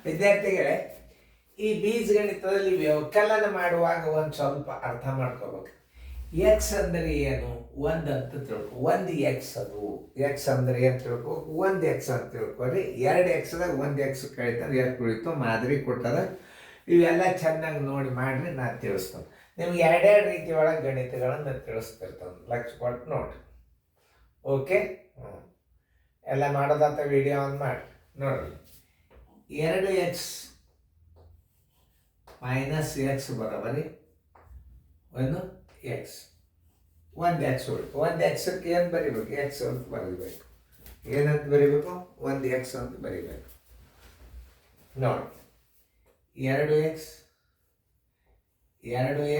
ವಿದ್ಯಾರ್ಥಿಗಳೇ, ಈ ಬೀಜಗಣಿತದಲ್ಲಿ ವ್ಯವಕಲನ ಮಾಡುವಾಗ ಒಂದು ಸ್ವಲ್ಪ ಅರ್ಥ ಮಾಡ್ಕೋಬೇಕು. ಎಕ್ಸ್ ಅಂದರೆ ಏನು ಒಂದು ಅಂತ ತಿಳ್ಕೊ. ಒಂದು ಎಕ್ಸ್ ಅದು ಎಕ್ಸ್ ಅಂದರೆ ಏನು ತಿಳ್ಕೊ. ಒಂದು ಎಕ್ಸ್ ಅಂತ ತಿಳ್ಕೊರಿ. 2 ಎಕ್ಸ್ದಾಗ 1 ಎಕ್ಸ್ ಕಳಿತಂದ್ರೆ ಎಷ್ಟು ಉಳಿತು ಮಾದರಿ ಕೊಟ್ಟದ. ಇವೆಲ್ಲ ಚೆನ್ನಾಗಿ ನೋಡಿ ಮಾಡಿರಿ, ನಾನು ತಿಳಿಸ್ತೇನೆ ನಿಮ್ಗೆ. ಎರಡೆರಡು ರೀತಿ ಒಳಗೆ ಗಣಿತಗಳನ್ನು ತಿಳಿಸ್ತಿರ್ತಾನೆ, ಲಕ್ಷ ಕೊಟ್ಟು ನೋಡಿ. ಓಕೆ, ಎಲ್ಲ ಮಾಡೋದಂತ ವಿಡಿಯೋ ಆನ್ ಮಾಡಿ ನೋಡ್ರಿ. 2x ಮೈನಸ್ ಎಕ್ಸ್ ಬರೋಬರಿ 1 ಎಕ್ಸ್. 1 ಎಕ್ಸ್ ಉಳಿತು. 1 ಎಕ್ಸಕ್ಕೆ ಏನು ಬರಿಬೇಕು? ಎಕ್ಸ್ ಅಂತ ಬರೀಬೇಕು. ಏನಂತ ಬರಿಬೇಕು? 1 ಎಕ್ಸ್ ಅಂತ ಬರಿಬೇಕು. ನೋಡಿ, 2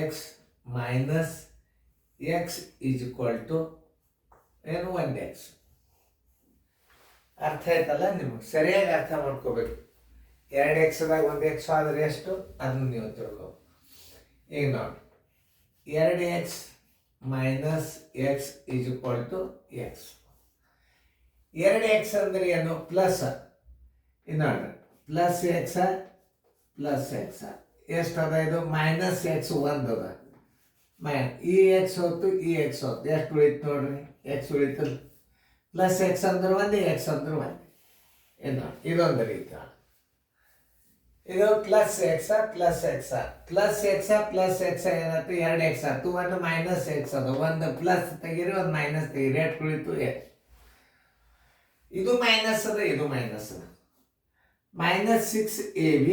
x minus x is equal to ಏನು? 1 ಎಕ್ಸ್. ಅರ್ಥ ಆಯ್ತಲ್ಲ? ನಿಮ್ಗೆ ಸರಿಯಾಗಿ ಅರ್ಥ ಮಾಡ್ಕೋಬೇಕು. 2 ಎಕ್ಸ್ದಾಗ 1 ಎಕ್ಸ್ ಆದರೆ ಎಷ್ಟು ಅದನ್ನು ನೀವು ತಿಳ್ಕೊ. ಈಗ ನೋಡಿ, 2 x minus x is equal to x. 2 x ಅಂದರೆ ಏನು? ಪ್ಲಸ್. ಇದು ನೋಡಿ, ಪ್ಲಸ್ ಎಕ್ಸ ಪ್ಲಸ್ ಎಕ್ಸ ಎಷ್ಟು ಅದ? ಇದು ಮೈನಸ್ ಎಕ್ಸ್ 1 ಅದ. ಈ ಎಕ್ಸ್ ಹೊತ್ತು ಈ ಎಕ್ಸ್ ಹೊತ್ತು ಎಷ್ಟು ಉಳಿತು ನೋಡ್ರಿ? ಎಕ್ಸ್ ಉಳಿತು. ಪ್ಲಸ್ ಎಕ್ಸ್ ಅಂದ್ರೆ 1, ಎಕ್ಸ್ ಅಂದ್ರೆ 1. ಏನು ಇದೊಂದು ರೀತಿ. ಇದು ಪ್ಲಸ್ ಎಕ್ಸ ಪ್ಲಸ್ ಎಕ್ಸ ಪ್ಲಸ್ ಎಕ್ಸ ಪ್ಲಸ್ ಎಕ್ಸ ಏನಾಯ್ತು? 2 ಎಕ್ಸ್ ಆಯ್ತು. 1 ಮೈನಸ್ ಎಕ್ಸ್ ಅದು. 1 ಪ್ಲಸ್ ತೆಗೀರಿ, 1 ಮೈನಸ್ ತೆಗೀರಿ, ಎಷ್ಟು ಉಳಿತು? ಎಕ್ಸ್. ಇದು ಮೈನಸ್ ಅದ, ಇದು ಮೈನಸ್ ಅದ. -6ab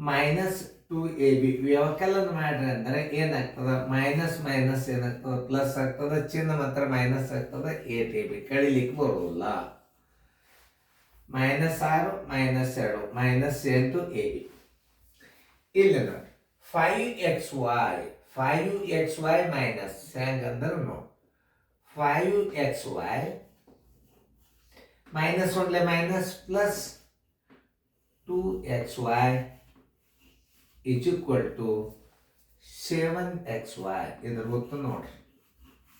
-2ab ವ್ಯವಕಲನ ಮಾಡ್ರಿ ಅಂದರೆ ಏನಾಗ್ತದೆ? ಮೈನಸ್ ಮೈನಸ್ ಏನಾಗ್ತದೆ? ಪ್ಲಸ್ ಆಗ್ತದೆ. ಚಿಹ್ನ ಮಾತ್ರ ಮೈನಸ್ ಆಗ್ತದೆ. 8ab ಕಳಿಲಿಕ್ಕೆ ಬರೋಲ್ಲ. -6 -2 -8ab. ಇಲ್ಲಿ ನೋಡಿ, 5xy ಮೈನಸ್ ಹೆಂಗಂದ್ರೆ ನೋಡಿ, 5xy ಮೈನಸ್ ಒನ್ಲೆ minus plus 2xy is equal to 7xy. ಇದ್ರ ಉತ್ತರ ನೋಡ್ರಿ.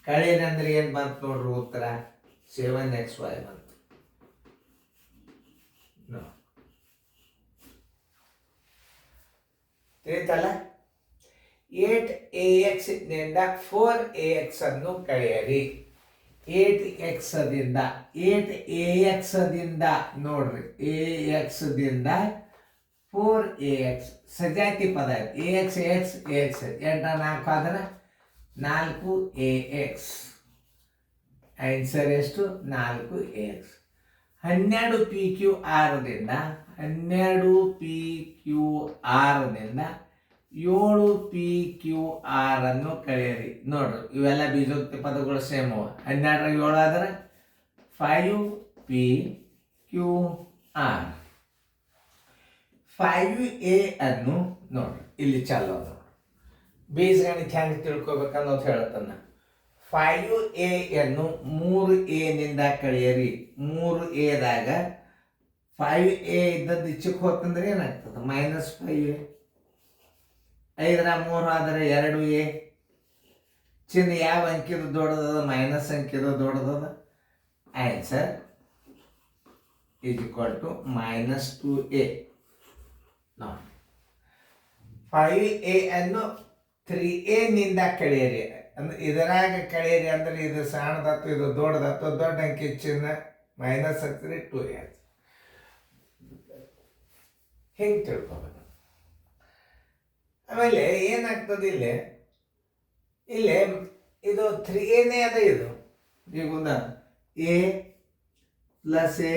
ಕಳೆಯಿರಿ ಅಂದ್ರೆ ಏನು ಬಂತು ನೋಡ್ರಿ ಉತ್ತರ? 7xy ಬಂತು. ತಿಳಿತಲ್ಲ? 8ax ನಿಂದ 4ax ಅನ್ನು ಕಳೆಯಿರಿ. 8x ದಿಂದ 8ax ದಿಂದ ನೋಡ್ರಿ, ax ದಿಂದ 4ax ಸಜಾತಿ ಪದ. ax ax ax 8 4 ಆದ್ರೆ 4ax. ಆನ್ಸರ್ ಎಷ್ಟು? 4ax. 12pqr ದಿಂದ 7pqr ಅನ್ನು ಕಳೆಯಿರಿ. ನೋಡ್ರಿ, ಇವೆಲ್ಲ ಬೀಜೋಕ್ತಿ ಪದಗಳು ಸೇಮ್ ಅವ. 12 7 ಆದ್ರೆ 5pqr. 5a ಅನ್ನು ನೋಡ್ರಿ, ಇಲ್ಲಿ ಚಾಲೋ ನೋಡ್ರಿ. ಬೀಜಗಣಿತ ಹೆಂಗೆ ತಿಳ್ಕೊಬೇಕನ್ನೋದು ಹೇಳ್ತಾನೆ. 5a ಅನ್ನು 3a ನಿಂದ ಕಳೆಯಿರಿ. 3aದಾಗ 5a ಇದ್ದದ್ದು ಇಚ್ಚಕ್ಕೆ ಹೋತಂದ್ರೆ ಏನಾಗ್ತದೆ? -5a. 5 3 ಆದರೆ 2a. ಚಿಹ್ನೆ ಯಾವ ಅಂಕಿದು ದೊಡ್ಡದದ? ಮೈನಸ್ ಅಂಕಿದು ದೊಡ್ಡದದ. Answer is equal to -2a. ನೋಡಿ, 5a ಅನ್ನು 3a ನಿಂದ ಕಳೆಯಿರಿ. ಅಂದ್ರೆ ಇದರಾಗ ಕಳೆಯಿರಿ ಅಂದ್ರೆ ಇದು ಸಣ್ಣದತ್ತು, ಇದು ದೊಡ್ಡದತ್ತು. ದೊಡ್ಡ ಅಂಕಿ ಚಿಹ್ನೆ ಮೈನಸ್ ಹತ್ತಿರ 2a. ಹಿಂಗೆ ತಿಳ್ಕೊಬೇಕು. ಆಮೇಲೆ ಏನಾಗ್ತದೆ ಇಲ್ಲೇ ಇದು 3aನೇ ಅದ. ಇದು ಈಗ a plus A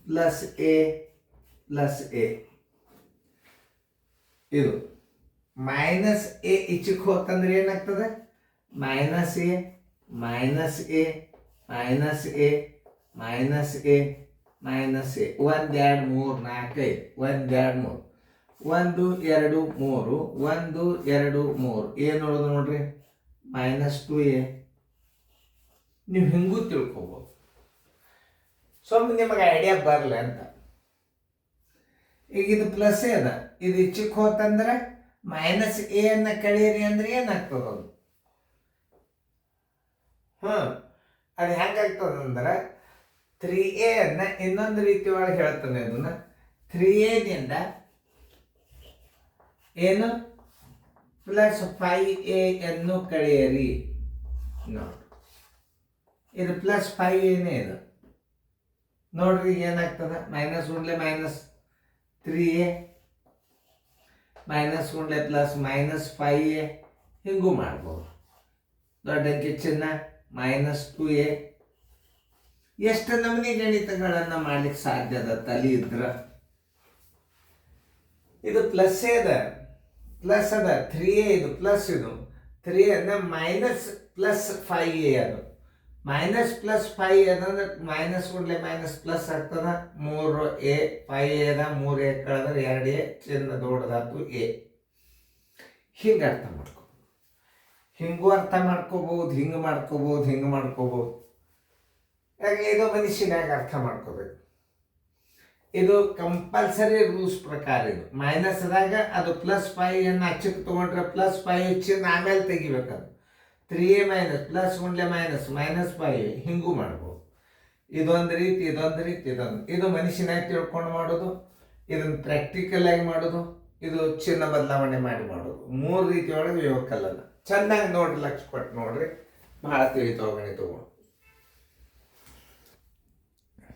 plus A plus A. ಇದು ಮೈನಸ್ ಎ ಇಚ್ಚಕ್ಕೆ ಹೋತಂದ್ರೆ ಏನಾಗ್ತದೆ? -a -a -a -a -a -a 1 2 3 4 5 1 2 3 1 2 3 ಏನು ಉಳಿದು ನೋಡ್ರಿ? -2a. ನೀವು ಹಿಂಗೂ ತಿಳ್ಕೊಬೋದು. ಸ್ವಲ್ಪ ನಿಮಗೆ ಐಡಿಯಾ ಬರಲಿ ಅಂತ. ಈಗ ಇದು ಪ್ಲಸ್ ಎ ಅದ, ಇದು ಇಚ್ಚಕ್ಕೆ ಹೋತಂದ್ರೆ -a ಅನ್ನ ಕಳೀರಿ ಅಂದ್ರೆ ಏನಾಗ್ತದೆ? ಅದು ಅದು ಹೆಂಗಾಗ್ತದಂದ್ರೆ 3a ಅನ್ನ ಇನ್ನೊಂದು ರೀತಿ ಒಳಗೆ ಹೇಳ್ತಾನೆ. ಅದನ್ನ 3a ಏನು ಪ್ಲಸ್ 5a ಅನ್ನು ಕಳೆಯಿರಿ. ನೋಡಿ, ಇದು ಪ್ಲಸ್ 5a ಇದು. ನೋಡ್ರಿ ಏನಾಗ್ತದೆ, ಮೈನಸ್ ಉಂಡ್ಲೆ ಮೈನಸ್ 3a ಮೈನಸ್ ಉಂಡ್ಲೆ ಪ್ಲಸ್ ಮೈನಸ್ 5a ಹಿಂಗೂ ಮಾಡ್ಬೋದು. ದೊಡ್ಡ ಅಂಕಿ ಚಿಹ್ನ ಮೈನಸ್ 2a. ಎಷ್ಟು ನಮೂನಿ ಗಣಿತಗಳನ್ನು ಮಾಡ್ಲಿಕ್ಕೆ ಸಾಧ್ಯ ಅದ ತಲೆ ಇದ್ರ. ಇದು ಪ್ಲಸ್ ಅದ, ಪ್ಲಸ್ ಅದ 3a, ಇದು ಪ್ಲಸ್, ಇದು 3 ಅದ ಮೈನಸ್ ಪ್ಲಸ್ 5a ಅದು. ಮೈನಸ್ ಪ್ಲಸ್ 5 ಅದಂದ್ರೆ ಮೈನಸ್ ಉಂಡ್ಲೆ ಮೈನಸ್ ಪ್ಲಸ್ ಆಗ್ತದ. 3a 5a ಅದ, 3a ಕಳೆದ್ರೆ 2a ಚಿಹ್ನ ದೊಡ್ಡದಾತು a. ಹಿಂಗೆ ಅರ್ಥ ಮಾಡ್ಕೊ, ಹಿಂಗೂ ಅರ್ಥ ಮಾಡ್ಕೋಬಹುದು, ಹಿಂಗೆ ಮಾಡ್ಕೋಬಹುದು, ಹಿಂಗೆ ಮಾಡ್ಕೋಬಹುದು. ಯಾಕೆ ಇದು ಮನುಷ್ಯನಾಗ ಅರ್ಥ ಮಾಡ್ಕೋಬೇಕು. ಇದು ಕಂಪಲ್ಸರಿ ರೂಲ್ಸ್ ಪ್ರಕಾರ. ಇದು ಮೈನಸ್ ಅದಾಗ ಅದು ಪ್ಲಸ್ 5 ಅನ್ನು ಅಚ್ಚಕ್ಕೆ ತಗೊಂಡ್ರೆ ಪ್ಲಸ್ 5 ಚಿಹ್ನ ಆಮೇಲೆ ತೆಗಿಬೇಕದು. 3a ಮೈನಸ್ ಪ್ಲಸ್ ಉಂಡ್ಲೆ ಮೈನಸ್ ಮೈನಸ್ 5 ಹಿಂಗೂ ಮಾಡ್ಬೋದು. ಇದೊಂದು ರೀತಿ, ಇದೊಂದು ರೀತಿ, ಇದು ಮನುಷ್ಯನಾಗಿ ತಿಳ್ಕೊಂಡು ಮಾಡೋದು, ಇದನ್ನು ಪ್ರಾಕ್ಟಿಕಲ್ ಆಗಿ ಮಾಡೋದು, ಇದು ಚಿಹ್ನ ಬದಲಾವಣೆ ಮಾಡಿ ಮಾಡೋದು. 3 ರೀತಿಯೊಳಗೆ ವ್ಯವಕಲನ. ಚೆನ್ನಾಗಿ ನೋಡ್ರಿ, ಲಕ್ಷ ಕೊಟ್ಟು ನೋಡ್ರಿ, ಭಾಳ ತಿಳಿತಾವ ಗಣಿತಗಳು.